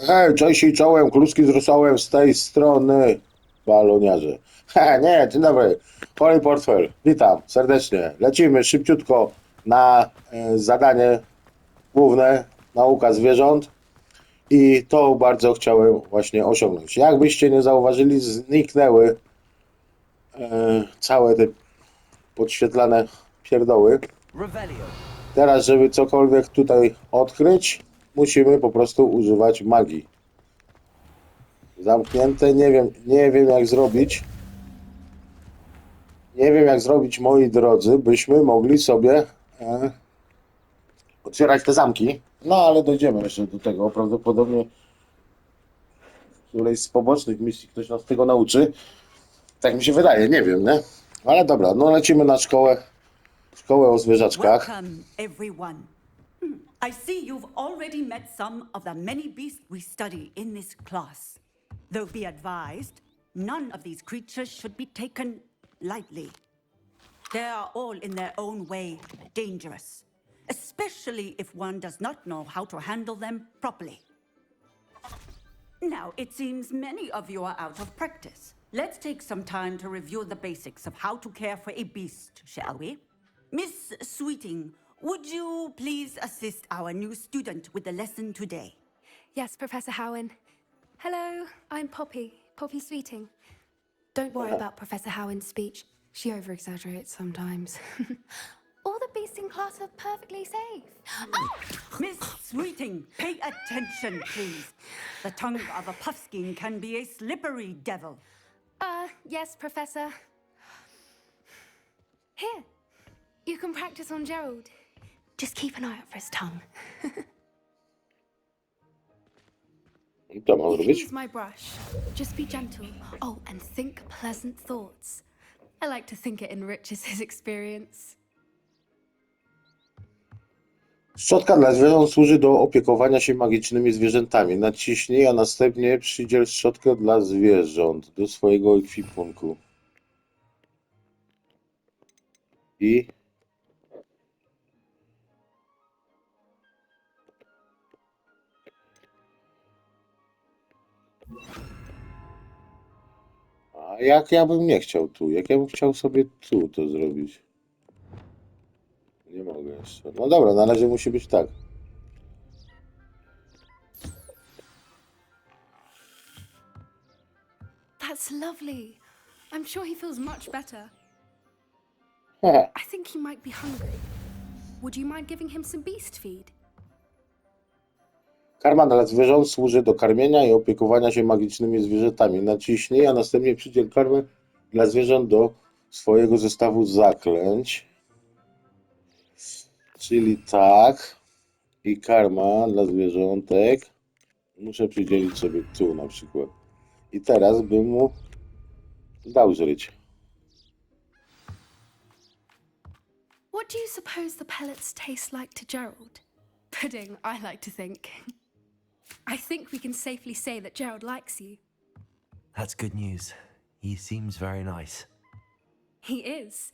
Hej, cześć i czołem, kluski z rosołem z tej strony, baloniarze. Nie, dzień dobry, Chory portfel, witam serdecznie. Lecimy szybciutko na zadanie główne, nauka zwierząt i to bardzo chciałem właśnie osiągnąć. Jakbyście nie zauważyli, zniknęły całe te podświetlane pierdoły. Teraz, żeby cokolwiek tutaj odkryć, musimy po prostu używać magii. Zamknięte, nie wiem jak zrobić. Nie wiem jak zrobić, moi drodzy, byśmy mogli sobie otwierać te zamki. No ale dojdziemy jeszcze do tego. Prawdopodobnie w którejś z pobocznych misji ktoś nas tego nauczy. Tak mi się wydaje, nie wiem, nie? Ale dobra, no lecimy na szkołę o zwierzaczkach. Welcome, everyone. I see you've already met some of the many beasts we study in this class. Though be advised, none of these creatures should be taken lightly. They are all in their own way dangerous, especially if one does not know how to handle them properly. Now, it seems many of you are out of practice. Let's take some time to review the basics of how to care for a beast, shall we? Miss Sweeting, would you please assist our new student with the lesson today? Yes, Professor Howen. Hello, I'm Poppy Sweeting. Don't worry about Professor Howen's speech. She over-exaggerates sometimes. All the beasts in class are perfectly safe. Miss Sweeting, pay attention, please. The tongue of a puffskein can be a slippery devil. Yes, Professor. Here, you can practice on Gerald. Just keep an eye out for his tongue. I to mam You can zrobić? use my brush. Just be gentle. Oh, and think pleasant thoughts. I like to think it enriches his experience. Szczotka dla zwierząt służy do opiekowania się magicznymi zwierzętami. Naciśnij, a następnie przydziel szczotkę dla zwierząt do swojego ekwipunku. I a jak ja bym nie chciał tu? Jak ja bym chciał sobie tu to zrobić? Nie mogę jeszcze. No dobra, na razie musi być tak. That's lovely. I'm sure he feels much better. I think he might be hungry. Would you mind giving him some beast feed? Karma dla zwierząt służy do karmienia i opiekowania się magicznymi zwierzętami. Naciśnij, a następnie przydziel karmę dla zwierząt do swojego zestawu zaklęć. Czyli tak. I karma dla zwierzątek muszę przydzielić sobie tu na przykład. I teraz bym mu dał żryć. What do you suppose the pellets taste like to Gerald? Pudding, I like to think. I think we can safely say that Gerald likes you. That's good news. He seems very nice. He is.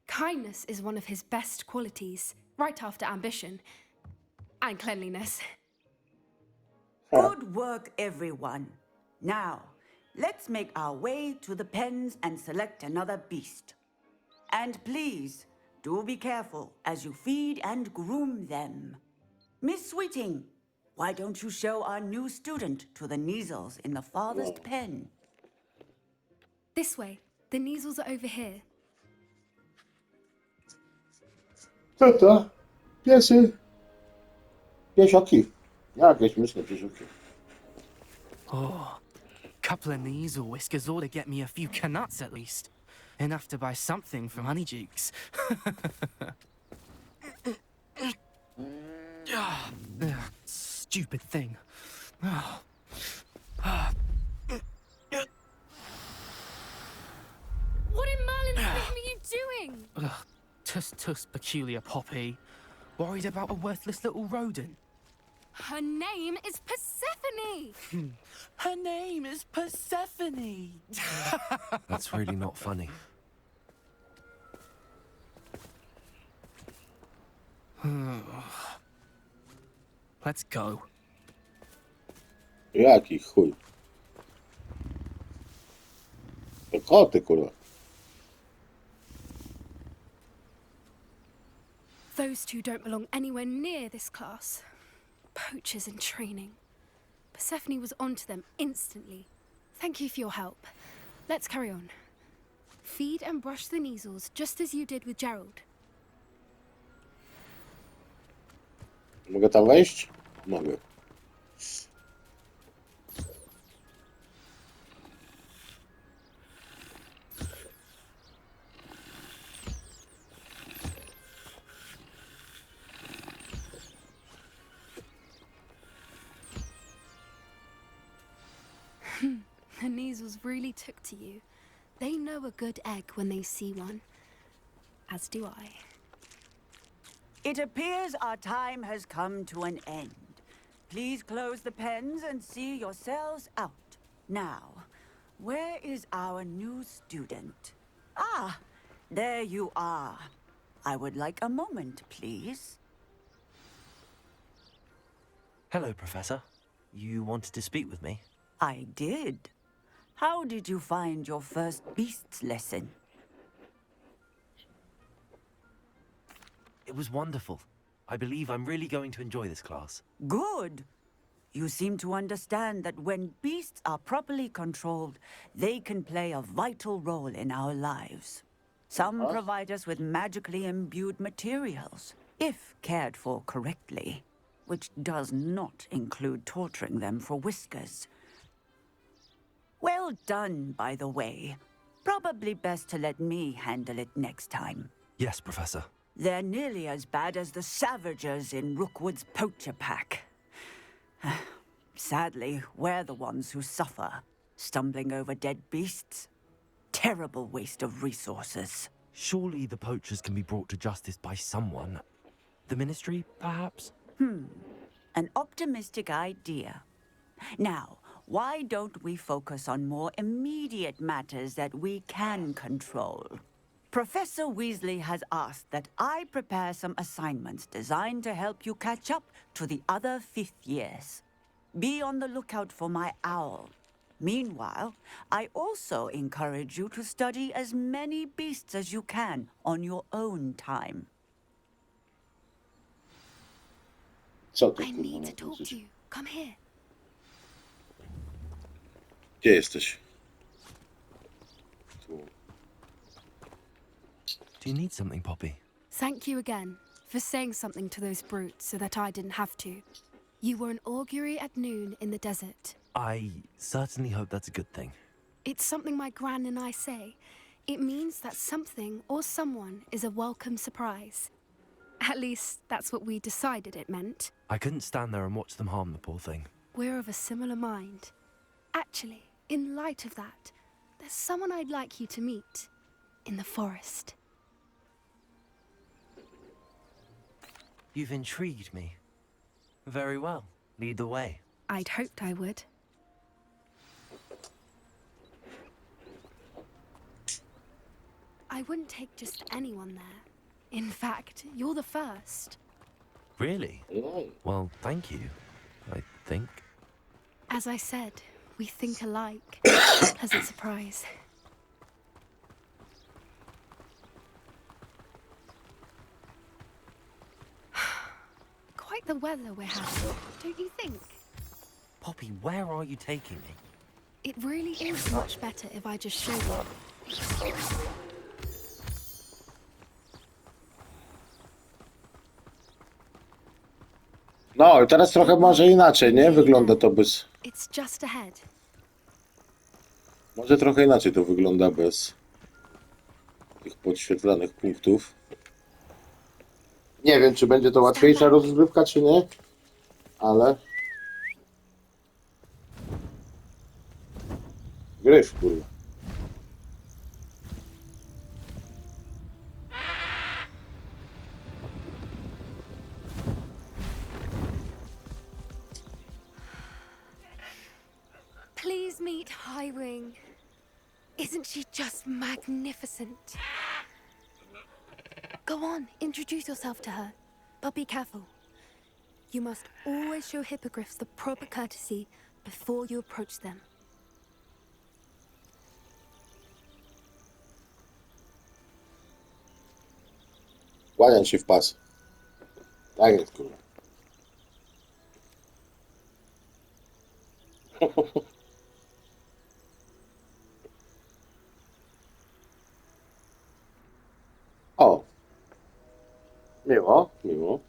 Kindness is one of his best qualities, right after ambition and cleanliness. Good work, everyone. Now, let's make our way to the pens and select another beast. And please, do be careful as you feed and groom them. Miss Sweeting, why don't you show our new student to the Neasels in the farthest pen? This way. The Neasels are over here. Co to? Piesy. Piesioki. Jakieś myślę piesioki. Couple of these or whiskers ought to get me a few canuts at least. Enough to buy something from Honeydukes. Stupid thing. What in Merlin's name are you doing? Tus peculiar Poppy. Worried about a worthless little rodent. Her name is Persephone. Her name is Persephone. That's really not funny. Let's go. Jaki chuj. To koty, kurwa. Those two don't belong anywhere near this class. Poachers in training. Persephone was onto them instantly. Thank you for your help. Let's carry on. Feed and brush the measles just as you did with Gerald. Mogę tam wejść? Mogę. The measles really took to you. They know a good egg when they see one. As do I. It appears our time has come to an end. Please close the pens and see yourselves out. Now, where is our new student? Ah, there you are. I would like a moment, please. Hello, Professor. You wanted to speak with me? I did. How did you find your first beasts lesson? It was wonderful. I believe I'm really going to enjoy this class. Good. You seem to understand that when beasts are properly controlled, they can play a vital role in our lives. Some provide us with magically imbued materials, if cared for correctly, which does not include torturing them for whiskers. Well done, by the way. Probably best to let me handle it next time. Yes, Professor. They're nearly as bad as the Savagers in Rookwood's poacher pack. Sadly, we're the ones who suffer, stumbling over dead beasts. Terrible waste of resources. Surely the poachers can be brought to justice by someone. The Ministry, perhaps? An optimistic idea. Now, why don't we focus on more immediate matters that we can control? Professor Weasley has asked that I prepare some assignments designed to help you catch up to the other fifth years. Be on the lookout for my owl. Meanwhile, I also encourage you to study as many beasts as you can on your own time. Co to I kurwa need ma to talk znaczyć? to you. Come here. Gdzie jesteś? Tu. Do you need something, Poppy? Thank you again for saying something to those brutes so that I didn't have to. You were an augury at noon in the desert. I certainly hope that's a good thing. It's something my gran and I say. It means that something or someone is a welcome surprise. At least, that's what we decided it meant. I couldn't stand there and watch them harm the poor thing. We're of a similar mind. Actually, in light of that, there's someone I'd like you to meet. In the forest. You've intrigued me. Very well. Lead the way. I'd hoped I would. I wouldn't take just anyone there. In fact, you're the first. Really? No. Well, thank you. I think. As I said, we think alike. Pleasant surprise. Quite the weather we're having, don't you think? Poppy, where are you taking me? It really is much better if I just show you. No, i teraz trochę może inaczej, nie? Wygląda to bez... It's just ahead. Może trochę inaczej to wygląda bez tych podświetlanych punktów. Nie wiem, czy będzie to łatwiejsza rozgrywka, czy nie, ale... Gryf, kurwa. Please meet Highwing. Isn't she just magnificent? Go on, introduce yourself to her. But be careful. You must always show hippogriffs the proper courtesy before you approach them. Kłaniam się w pas. Tak jest, kurwa. O. Miło, miło.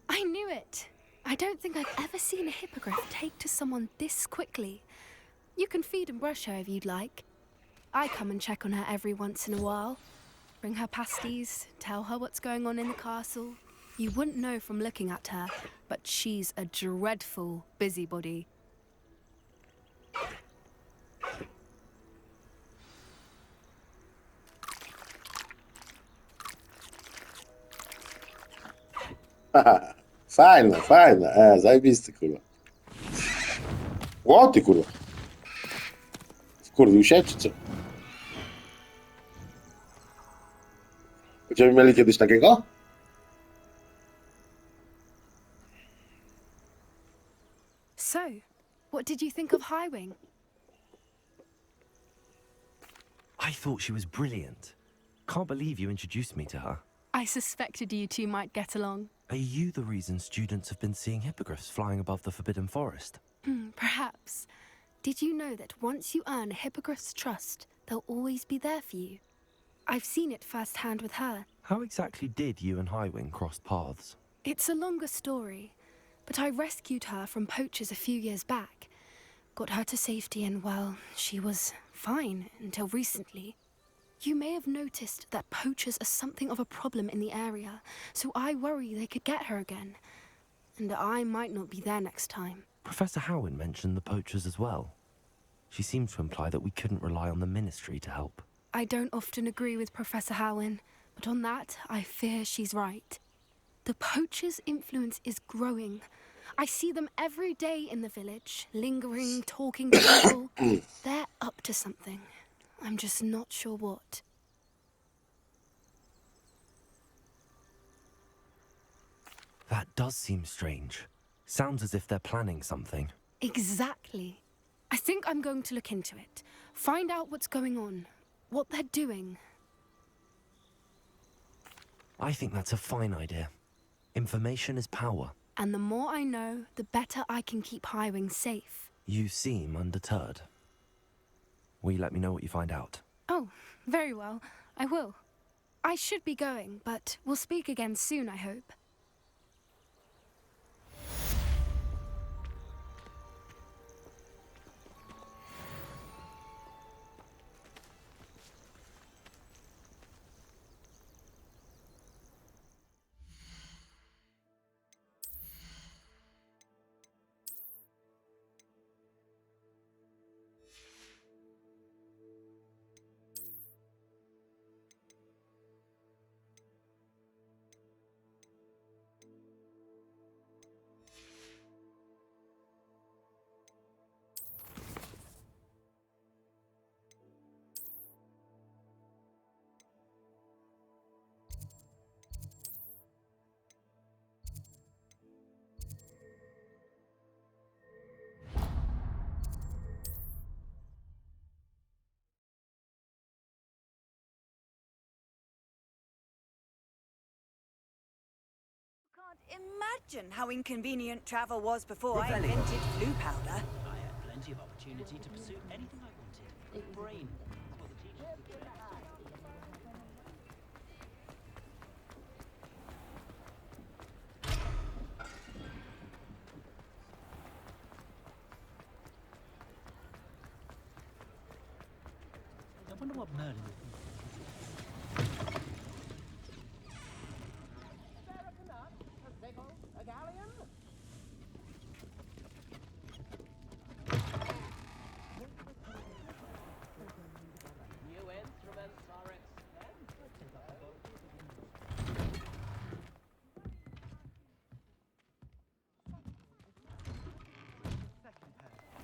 I knew it. I don't think I've ever seen a hippogriff take to someone this quickly. You can feed and brush her if you'd like. I come and check on her every once in a while. Bring her pasties, tell her what's going on in the castle. You wouldn't know from looking at her, but she's a dreadful busybody. Fajne, fajne. Zajebisty, kurwa. O, ty, kurwa. Wkurwił się, czy co? Będziemy mieli kiedyś takiego? So, what did you think of Highwing? I thought she was brilliant. Can't believe you introduced me to her. I suspected you two might get along. Are you the reason students have been seeing hippogriffs flying above the Forbidden Forest? Perhaps. Did you know that once you earn a hippogriff's trust, they'll always be there for you? I've seen it firsthand with her. How exactly did you and Highwing cross paths? It's a longer story, but I rescued her from poachers a few years back. Got her to safety and, well, she was fine until recently. You may have noticed that poachers are something of a problem in the area, so I worry they could get her again. And I might not be there next time. Professor Howen mentioned the poachers as well. She seemed to imply that we couldn't rely on the Ministry to help. I don't often agree with Professor Howen, but on that, I fear she's right. The poachers' influence is growing. I see them every day in the village, lingering, talking to people. They're up to something. I'm just not sure what. That does seem strange. Sounds as if they're planning something. Exactly. I think I'm going to look into it. Find out what's going on, what they're doing. I think that's a fine idea. Information is power. And the more I know, the better I can keep Highwing safe. You seem undeterred. Will you let me know what you find out? Oh, very well. I will. I should be going, but we'll speak again soon, I hope. Can't imagine how inconvenient travel was before I invented flu powder. I had plenty of opportunity to pursue anything I wanted. Good brain. Well, the teachers would get I wonder what Merlin would think.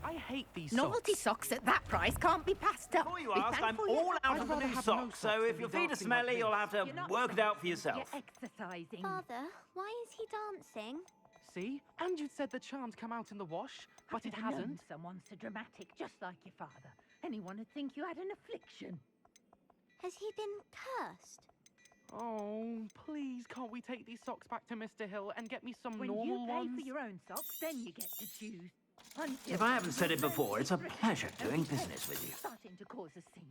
I hate these Novelty socks. socks at that price can't be passed up. Before you Be ask, I'm thankful you all have- out of the rather new have no socks, so socks if than your be feet are dancing like smelly, you'll have to You're not work it out for yourself. You're exercising. Father, why is he dancing? see? And you said the charm's come out in the wash, but it I've known hasn't. Someone so dramatic, just like your father. Anyone would think you had an affliction. Has he been cursed? Oh, please, can't we take these socks back to Mr. Hill and get me some When normal you pay ones? for your own socks, then you get to choose. Until If I haven't said it you're before, it's a rich pleasure and doing pretend business with you. Starting to cause a scene.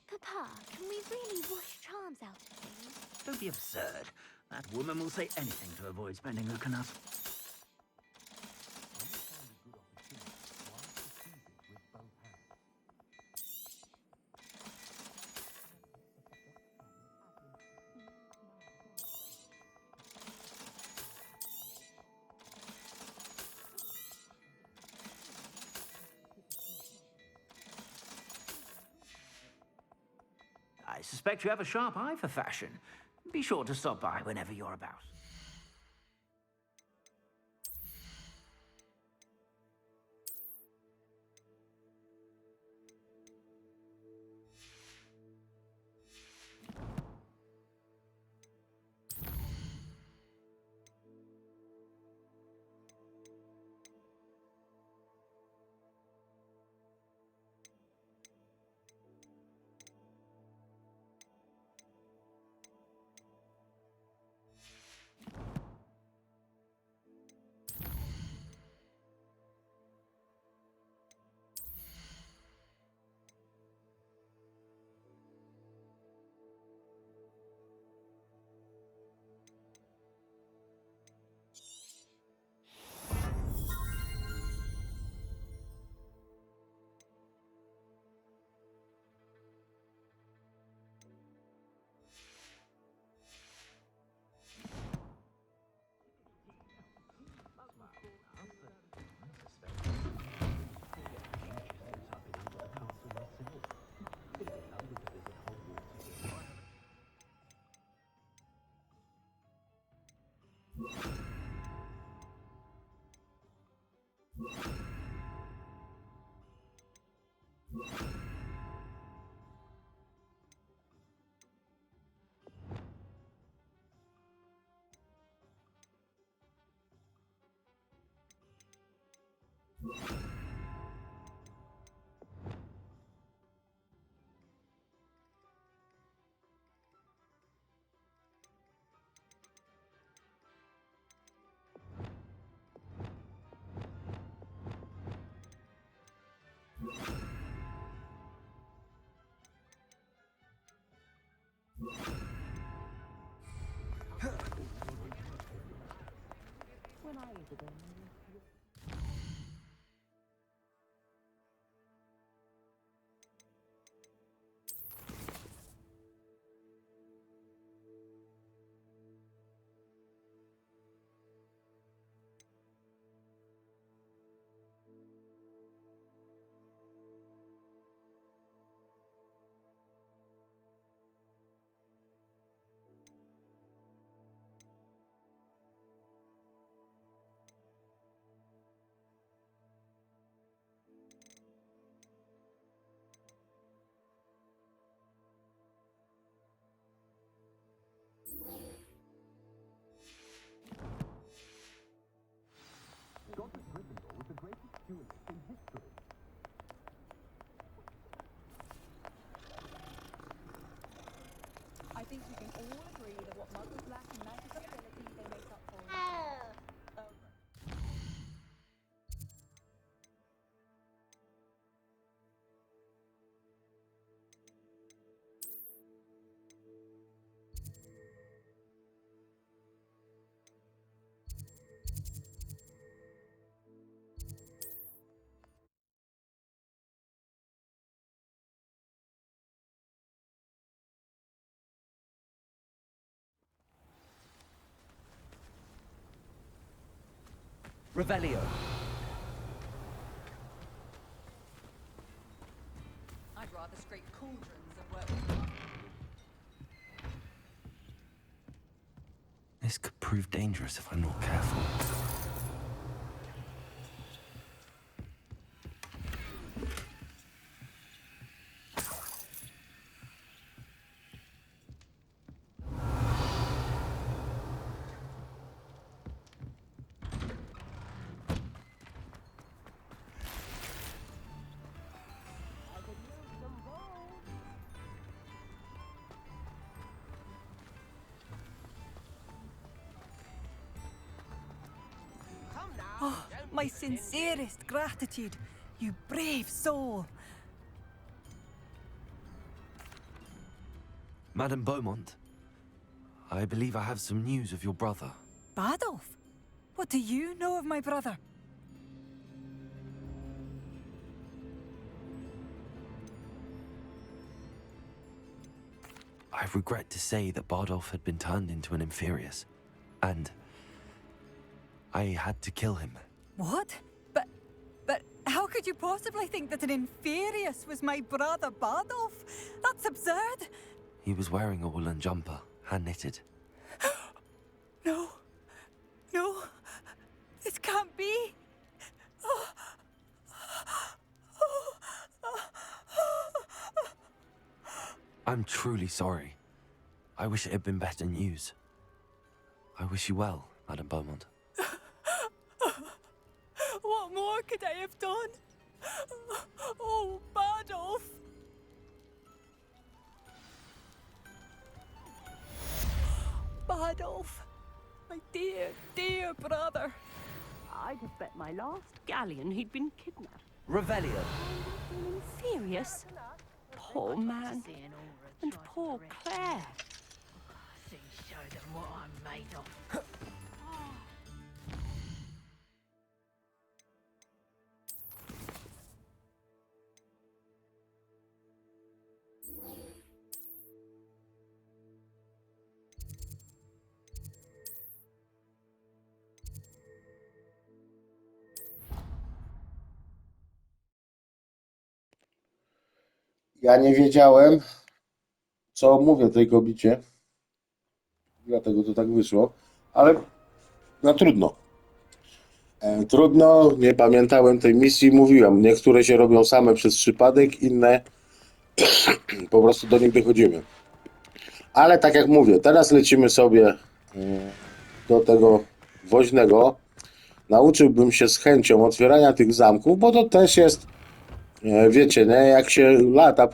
Papa, can we really wash charms out of things? Don't be absurd. That woman will say anything to avoid spending her knut. I suspect you have a sharp eye for fashion. Be sure to stop by whenever you're about. I think we can all agree that what muggles lack in magic ability, they make up for. Oh. Revelio. I'd rather scrape cauldrons than work with. This could prove dangerous if I'm not careful. My sincerest gratitude, you brave soul. Madame Beaumont, I believe I have some news of your brother. Badolf? What do you know of my brother? I regret to say that Bardolph had been turned into an Inferius, and I had to kill him. What? But how could you possibly think that an Inferius was my brother Badolf? That's absurd. He was wearing a woolen jumper, hand-knitted. No. No. This can't be. I'm truly sorry. I wish it had been better news. I wish you well, Madame Beaumont. What more could I have done? Oh, Badolf. Badolf. My dear, dear brother. I'd have bet my last galleon he'd been kidnapped. Revelio. Inferius? Poor man. And poor Claire. Soon show them what I'm made of. Ja nie wiedziałem, co mówię tej kobicie. Dlatego to tak wyszło. Ale no trudno. Trudno, nie pamiętałem tej misji. Mówiłem, niektóre się robią same przez przypadek, inne po prostu do nich dochodzimy. Ale tak jak mówię, teraz lecimy sobie do tego woźnego. Nauczyłbym się z chęcią otwierania tych zamków, bo to też jest, wiecie, nie? Jak się lata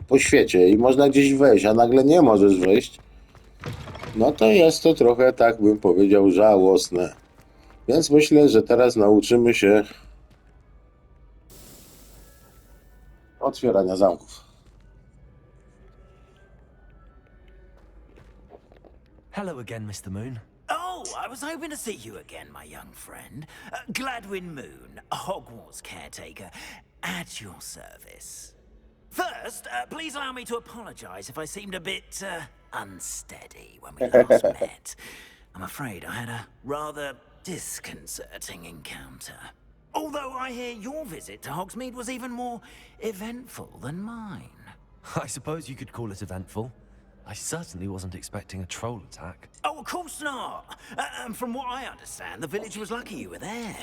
po świecie i można gdzieś wejść, a nagle nie możesz wejść, no to jest to trochę, tak bym powiedział, żałosne. Więc myślę, że teraz nauczymy się otwierania zamków. Hello again, Mr. Moon. Oh, I was hoping to see you again, my young friend. Gladwin Moon, Hogwarts caretaker, at your service. First, please allow me to apologize if I seemed a bit unsteady when we last met. I'm afraid I had a rather disconcerting encounter. Although I hear your visit to Hogsmeade was even more eventful than mine. I suppose you could call it eventful. I certainly wasn't expecting a troll attack. Oh, of course not. And from what I understand, the village was lucky you were there.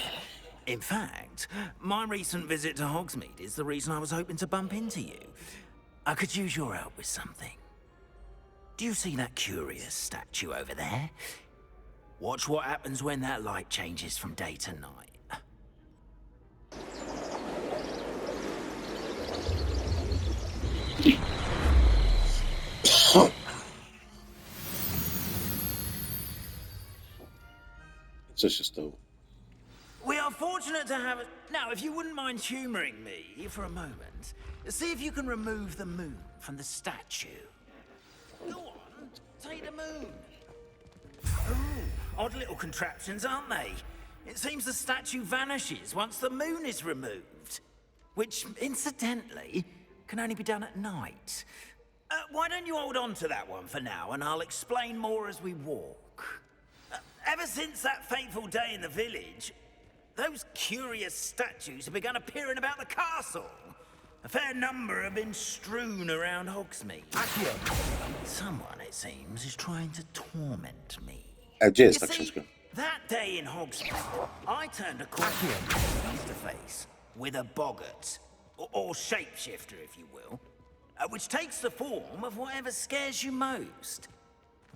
In fact, my recent visit to Hogsmeade is the reason I was hoping to bump into you. I could use your help with something. Do you see that curious statue over there? Watch what happens when that light changes from day to night. Co się stało? We are fortunate to have it. Now, if you wouldn't mind humoring me for a moment, see if you can remove the moon from the statue. Go on, take the moon. Ooh, odd little contraptions, aren't they? It seems the statue vanishes once the moon is removed. Which, incidentally, can only be done at night. Why don't you hold on to that one for now, and I'll explain more as we walk. Ever since that fateful day in the village, those curious statues have begun appearing about the castle. A fair number have been strewn around Hogsmeade. Someone, it seems, is trying to torment me. Gdzie jest ta You see, książka? that day in Hogsmeade, I turned a corner face to face with a boggart, or shapeshifter, if you will, which takes the form of whatever scares you most.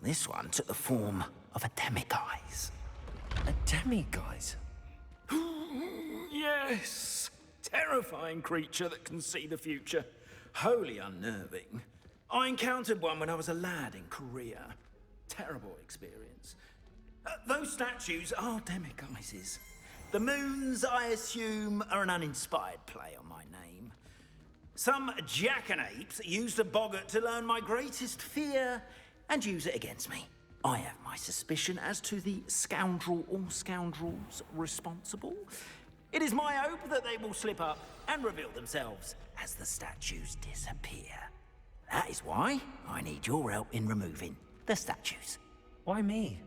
This one took the form of a demiguise. A demiguise? Yes! Terrifying creature that can see the future. Wholly unnerving. I encountered one when I was a lad in Korea. Terrible experience. Those statues are demiguises. The moons, I assume, are an uninspired play on my name. Some jackanapes used a boggart to learn my greatest fear and use it against me. I have my suspicion as to the scoundrel or scoundrels responsible. It is my hope that they will slip up and reveal themselves as the statues disappear. That is why I need your help in removing the statues. Why me?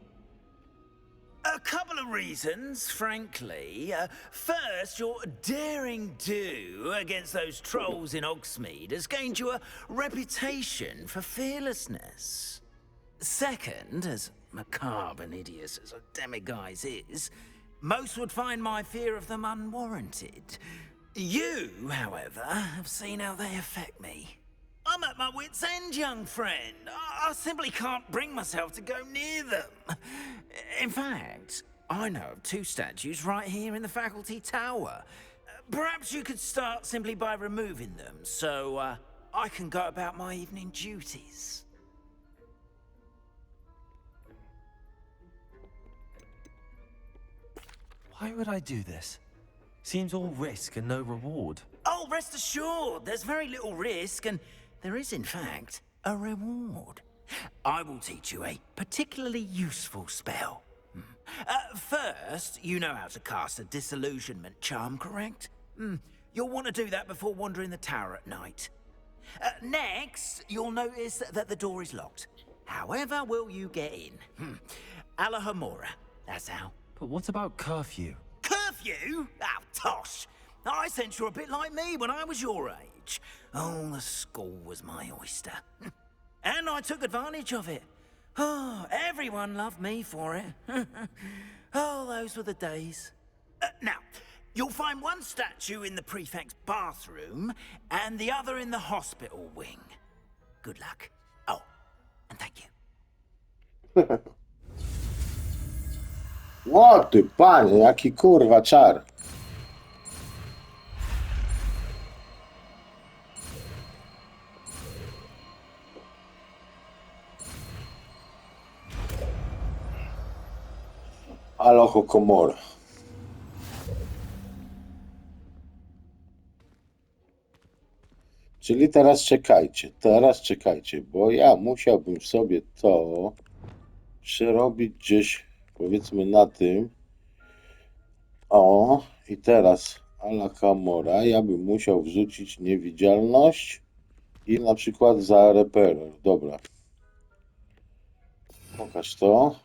A couple of reasons, frankly. First, your daring do against those trolls in Hogsmeade has gained you a reputation for fearlessness. Second, as macabre and hideous as a demiguise is, most would find my fear of them unwarranted. You, however, have seen how they affect me. I'm at my wit's end, young friend. I simply can't bring myself to go near them. In fact, I know of 2 statues right here in the faculty tower. Perhaps you could start simply by removing them, so I can go about my evening duties. Why would I do this? Seems all risk and no reward. Oh, rest assured, there's very little risk, and there is, in fact, a reward. I will teach you a particularly useful spell. First, you know how to cast a disillusionment charm, correct? You'll want to do that before wandering the tower at night. Next, you'll notice that the door is locked. However will you get in? Alahomora, that's how. But what about curfew? Curfew? Oh, tosh! I sense you're a bit like me when I was your age. Oh, the school was my oyster. And I took advantage of it. Oh, everyone loved me for it. Oh, those were the days. Now, you'll find one statue in the prefect's bathroom and the other in the hospital wing. Good luck. Oh, and thank you. O ty panie, jaki kurwa czar. Aloho komora. Czyli teraz czekajcie, bo ja musiałbym sobie to przerobić gdzieś, powiedzmy na tym. O, i teraz ala Kamora, ja bym musiał wrzucić niewidzialność i na przykład za reperer. Dobra. Pokaż to.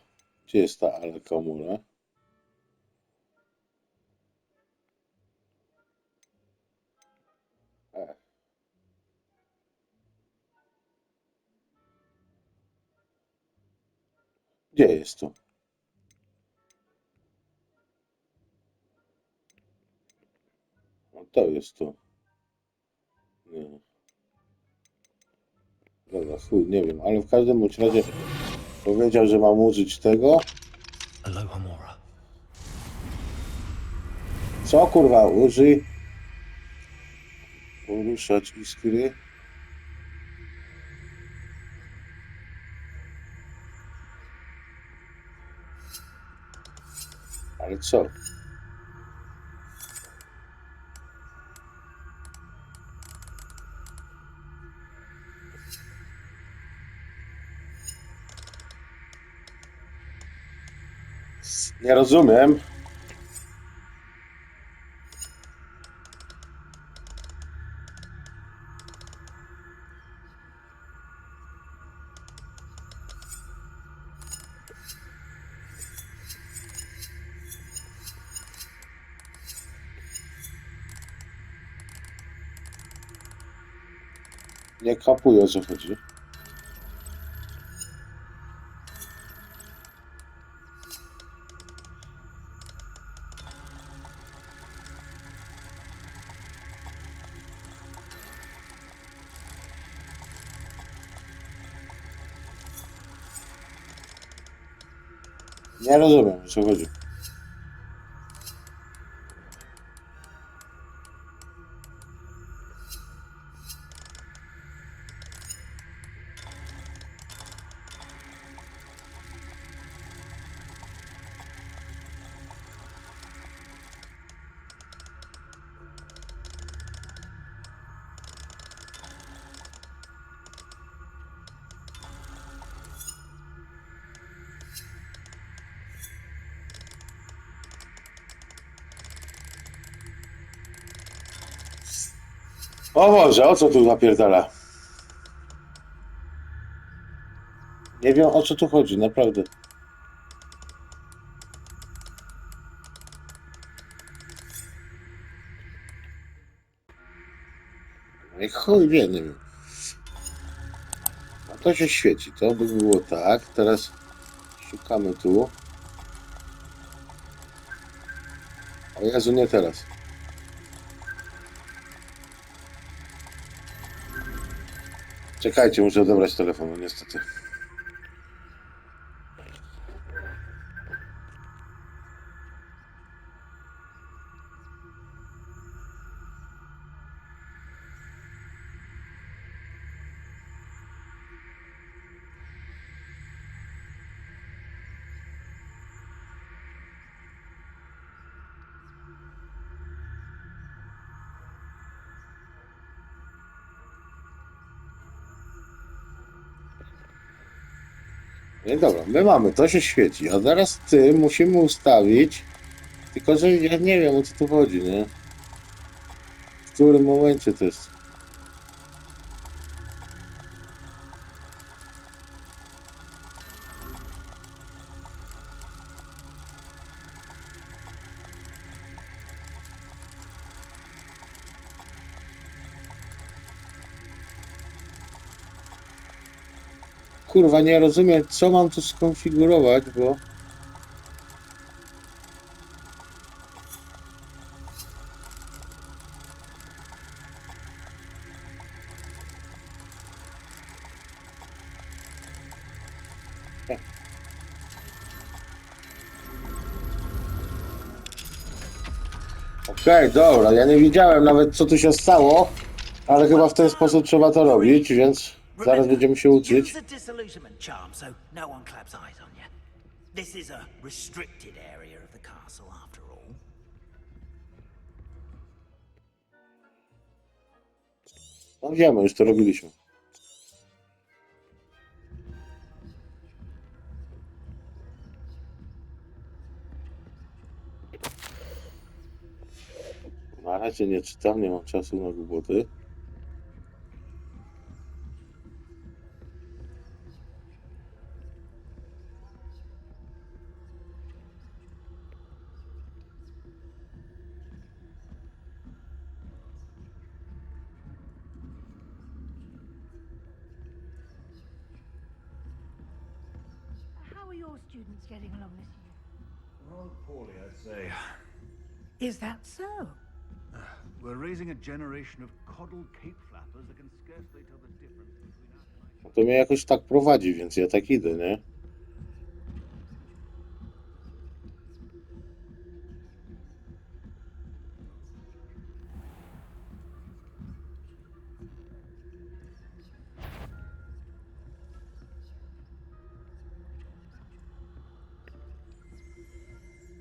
Gdzie jest ta ala Kamora? Gdzie jest to? No to jest to. Nie. Dobra, chuj, nie wiem, ale w każdym bądź razie powiedział, że mam użyć tego. Alohomora. Co kurwa, użyj. Poruszać iskry. Ale co? Nie rozumiem. Nie kapuję, o co chodzi. Nie rozumiem, o co chodzi. O Boże, o co tu napierdala? Nie wiem, o co tu chodzi, naprawdę. No i chuj wie, nie wiem. A to się świeci, to by było tak. Teraz szukamy tu. O Jezu, nie teraz. Czekajcie, muszę odebrać telefonu, niestety. No i dobra, my mamy, to się świeci, a teraz ty musimy ustawić, tylko że ja nie wiem, o co tu chodzi, nie? W którym momencie to jest? Kurwa, nie rozumiem, co mam tu skonfigurować, bo... Okej, dobra, ja nie wiedziałem nawet, co tu się stało, ale chyba w ten sposób trzeba to robić, więc zaraz będziemy się uczyć. Use a disillusionment charm so no one claps eyes on you. This is a restricted area of the castle after all. No wiemy, już to robiliśmy. Na razie nie czytam, nie mam czasu na głupoty. How are your students getting along this year? Well, poorly, I'd say. Is that so? We're raising a generation of coddled cape flappers that can scarcely tell the difference between us and No to mnie jakoś tak prowadzi, więc ja tak idę, nie?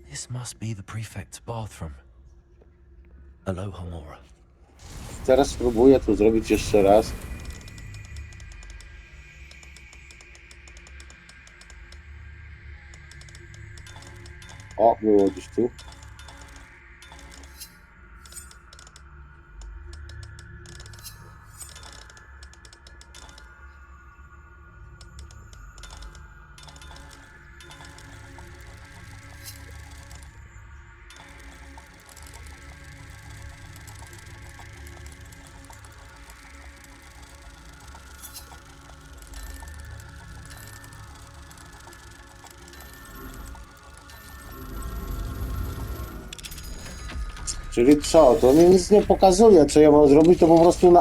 This must be the prefect's bathroom. Aloha Mora. Teraz spróbuję to zrobić jeszcze raz. O, było gdzieś tu. Czyli co? To mi nic nie pokazuje, co ja mam zrobić, to po prostu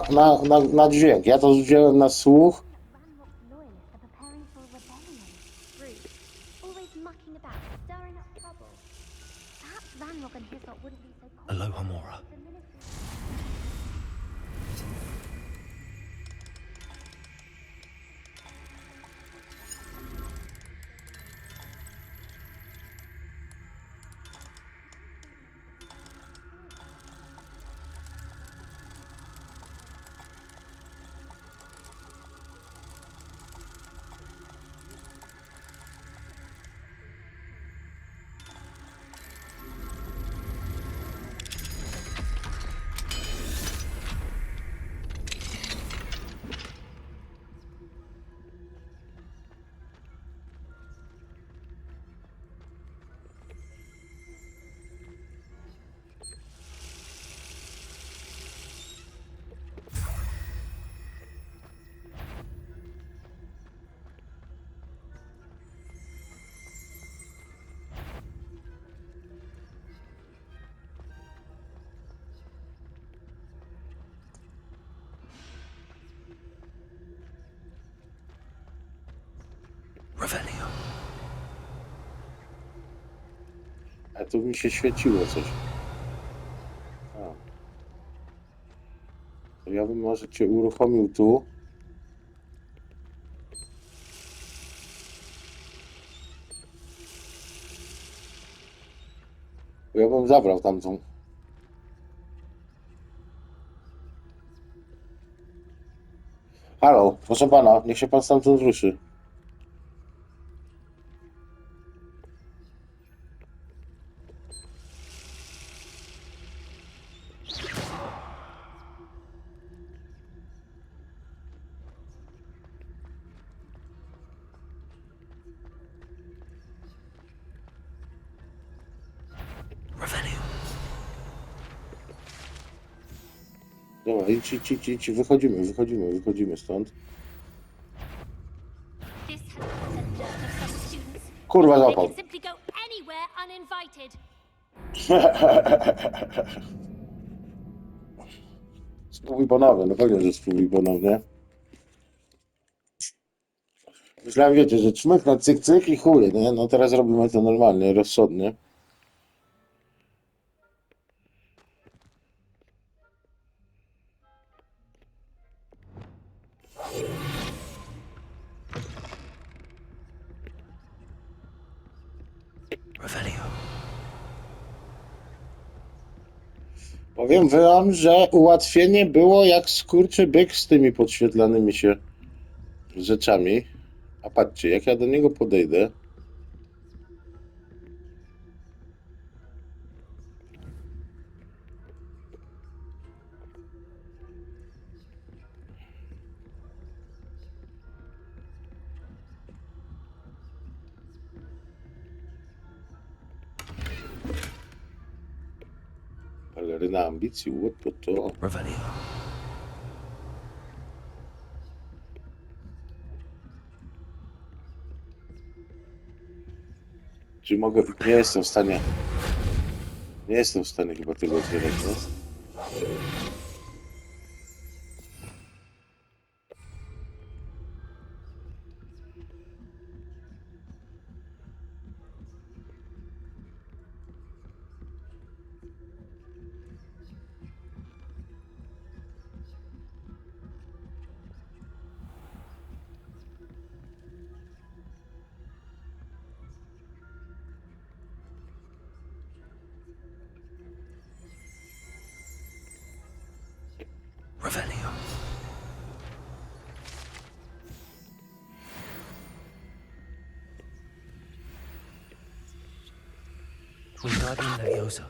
na dźwięk. Ja to wziąłem na słuch. Ranrock's loyalists are preparing for a rebellion. Rude. Always mucking about, stirring up trouble. Perhaps Ranrock and his lot wouldn't be so confident. Aloha Mora. The ministry... A tu mi się świeciło coś. A. To ja bym może cię uruchomił tu. Bo ja bym zabrał tamtą. Halo, proszę pana, niech się pan stamtąd ruszy. Dobra, idź, wychodzimy stąd. This has the nerve of some students. Kurwa, They zapał. can simply go anywhere uninvited. Spróbuj ponownie, no pewnie, że spróbuj ponownie. Myślałem, wiecie, że czmyk na cyk, cyk i chuj, nie? No teraz robimy to normalnie, rozsądnie. Powiem wam, że ułatwienie było jak skurczy byk z tymi podświetlanymi się rzeczami. A patrzcie, jak ja do niego podejdę. Peleryna ambicji, what to? Czy mogę... Nie jestem w stanie... Nie jestem w stanie chyba tego otwierać, no? Wingardium Leviosa.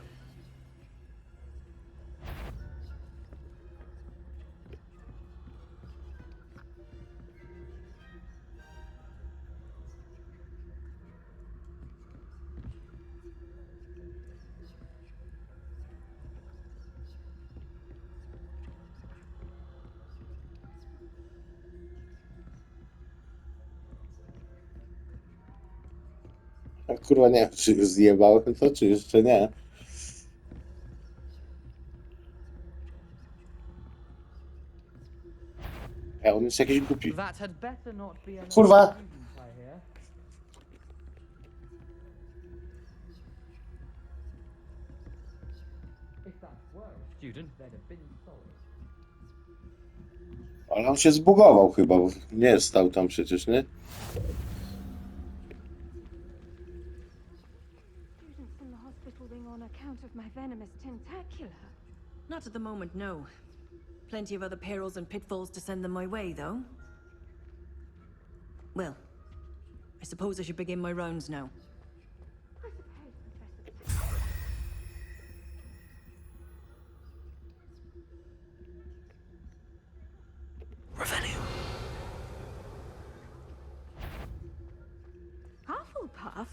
A kurwa, nie wiem, czy już zjebałem to, czy jeszcze nie. A on jest jakiś głupi. That had better not be another Kurwa! student, I hear. If that were a student, they'd have been sorry. Ale on się zbugował chyba, bo nie stał tam przecież, nie? Students in the hospital wing on account of my venomous tentacular. Not at the moment, no. Plenty of other perils and pitfalls to send them my way, though. Well, I suppose I should begin my rounds now. I suppose, Professor. Hufflepuff?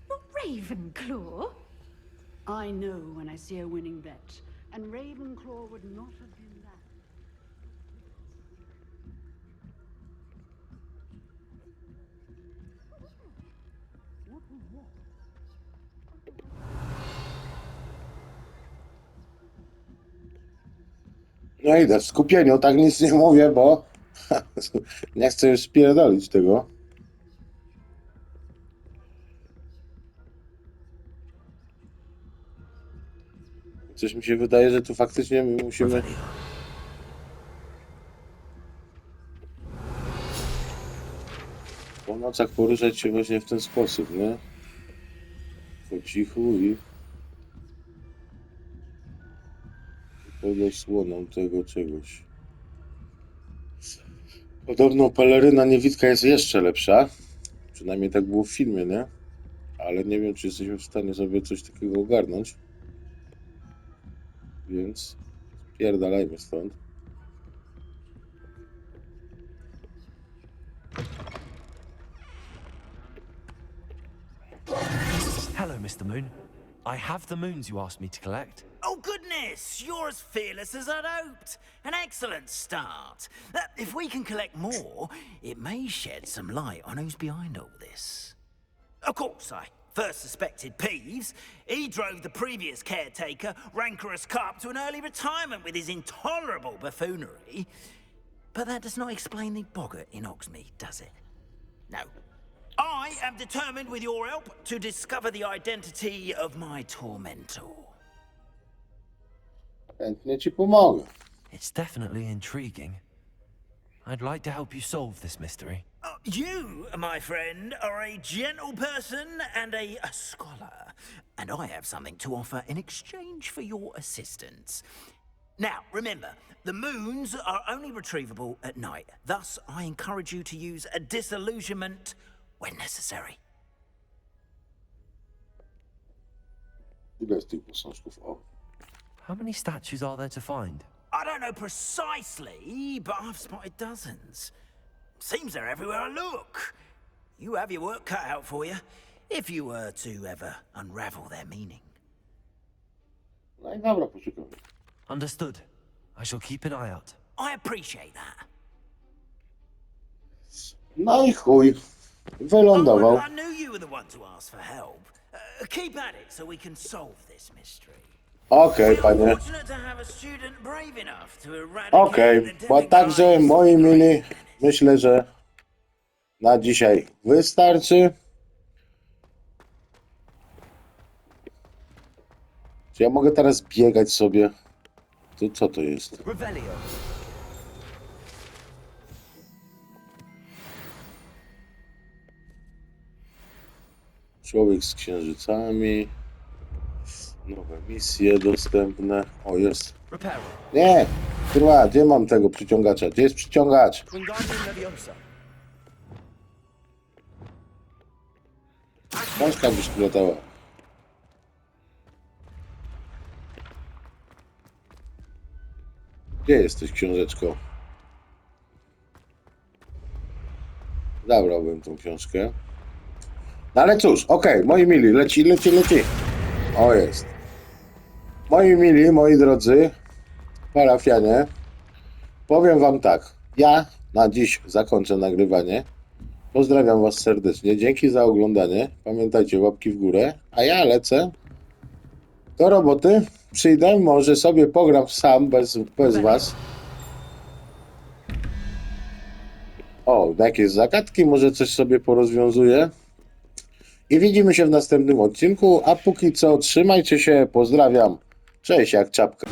Not Ravenclaw? I know when I see a winning bet, and Ravenclaw would not have been that. No idę w skupieniu, tak nic nie mówię, bo nie chcę już spierdolić tego. Coś mi się wydaje, że tu faktycznie my musimy... Po nocach poruszać się właśnie w ten sposób, nie? Po cichu i... pod osłoną tego czegoś. Podobno peleryna niewidka jest jeszcze lepsza. Przynajmniej tak było w filmie, nie? Ale nie wiem, czy jesteśmy w stanie sobie coś takiego ogarnąć. Więc pierdalajmy stąd. Hello, Mr. Moon. I have the moons you asked me to collect. Oh, goodness! You're as fearless as I'd hoped. An excellent start. If we can collect more, it may shed some light on who's behind all this. Of course, I first suspected Peeves. He drove the previous caretaker, Rancorous Carp, to an early retirement with his intolerable buffoonery. But that does not explain the boggart in Oxmead, does it? No. I am determined, with your help, to discover the identity of my tormentor. Chętnie ci pomogę. It's definitely intriguing. I'd like to help you solve this mystery. You, my friend, are a gentle person and a scholar, and I have something to offer in exchange for your assistance. Now, remember, the moons are only retrievable at night. Thus, I encourage you to use a disillusionment when necessary. Ile z tych posążków? O. How many statues are there to find? I don't know precisely, but I've spotted dozens. Seems they're everywhere I look. You have your work cut out for you, if you were to ever unravel their meaning. No i dobra, poszukam. Understood. I shall keep an eye out. I appreciate that. No i chuj. Wylądował. I knew you were the one to ask for help. Keep at it so we can solve this mystery. Okej, panie. Fortunate to have a student brave enough to eradicate Okej, the bo demigod także moi mili, myślę, że na dzisiaj wystarczy. Czy ja mogę teraz biegać sobie? To co to jest? Człowiek z księżycami. Nowe misje dostępne. O, jest. Nie! Kurwa, gdzie mam tego przyciągacza? Gdzie jest przyciągacz? Książka byś tu latała. Gdzie jesteś, książeczko? Zabrałbym tą książkę. No ale cóż, okej, moi mili, leci. O, jest. Moi mili, moi drodzy parafianie, powiem wam tak. Ja na dziś zakończę nagrywanie. Pozdrawiam was serdecznie. Dzięki za oglądanie. Pamiętajcie, łapki w górę. A ja lecę do roboty. Przyjdę, może sobie pogram sam, bez was. O, jakieś zagadki, może coś sobie porozwiązuję. I widzimy się w następnym odcinku. A póki co, trzymajcie się. Pozdrawiam. Cześć, jak czapka.